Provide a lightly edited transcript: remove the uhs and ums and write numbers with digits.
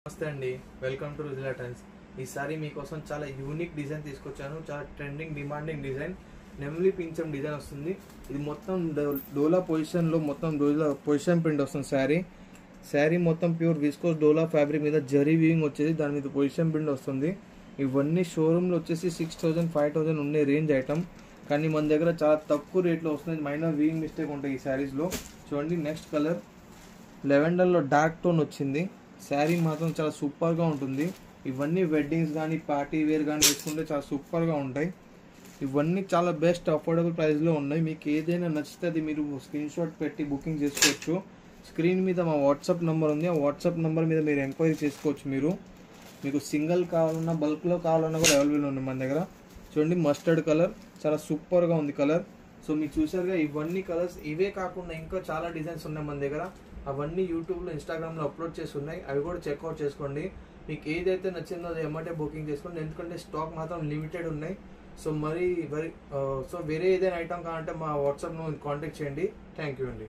నమస్తే అండి, welcome to Rujula times. ఈసారి మీకోసం చాలా యూనిక్ డిజైన్ తీసుకొచ్చాను. చాలా ట్రెండింగ్ డిమాండింగ్ డిజైన్, నెమలి పింఛం డిజైన్ వస్తుంది. ఇది మొత్తం డోలా పొజిషన్లో మొత్తం డోలా పొజిషన్ ప్రింట్ వస్తుంది. శారీ మొత్తం ప్యూర్ విస్కోస్ డోలా ఫ్యాబ్రిక్ మీద జరీ వీవింగ్ వచ్చేసి దాని మీద పొజిషన్ ప్రింట్ వస్తుంది. ఇవన్నీ షోరూమ్లో వచ్చేసి 6,000 5,000 ఉండే రేంజ్ ఐటమ్, కానీ మన దగ్గర చాలా తక్కువ రేట్లో వస్తుంది. మైనర్ వీవింగ్ మిస్టేక్ ఉంటాయి ఈ శారీస్లో. చూడండి, నెక్స్ట్ కలర్ లెవెండర్లో డార్క్ టోన్ వచ్చింది. శారీ మాత్రం చాలా సూపర్గా ఉంటుంది. ఇవన్నీ వెడ్డింగ్స్ కానీ పార్టీ వేర్ కానీ వేసుకుంటే చాలా సూపర్గా ఉంటాయి. ఇవన్నీ చాలా బెస్ట్ అఫోర్డబుల్ ప్రైస్లో ఉన్నాయి. మీకు ఏదైనా నచ్చితే అది మీరు స్క్రీన్ షాట్ పెట్టి బుకింగ్ చేసుకోవచ్చు. స్క్రీన్ మీద మా వాట్సాప్ నెంబర్ ఉంది. ఆ వాట్సాప్ నెంబర్ మీద మీరు ఎంక్వైరీ చేసుకోవచ్చు. మీకు సింగిల్ కావాలన్నా బల్క్లో కావాలన్నా కూడా అవైలబుల్ ఉంది మన దగ్గర. చూడండి, మస్టర్డ్ కలర్ చాలా సూపర్గా ఉంది కలర్. సో మీరు చూసారుగా, ఇవన్నీ కలర్స్ ఇవే కాకుండా ఇంకా చాలా డిజైన్స్ ఉన్నాయి మన దగ్గర. అవన్నీ యూట్యూబ్లో ఇన్స్టాగ్రామ్లో అప్లోడ్ చేసి ఉన్నాయి, అవి కూడా చెక్అవుట్ చేసుకోండి. మీకు ఏదైతే నచ్చిందో అది ఎమ్మటే బుకింగ్ చేసుకోండి, ఎందుకంటే స్టాక్ మాత్రం లిమిటెడ్ ఉన్నాయి. సో వేరే ఏదైనా ఐటమ్ కావాలంటే మా వాట్సాప్లో కాంటాక్ట్ చేయండి. థ్యాంక్ యూ అండి.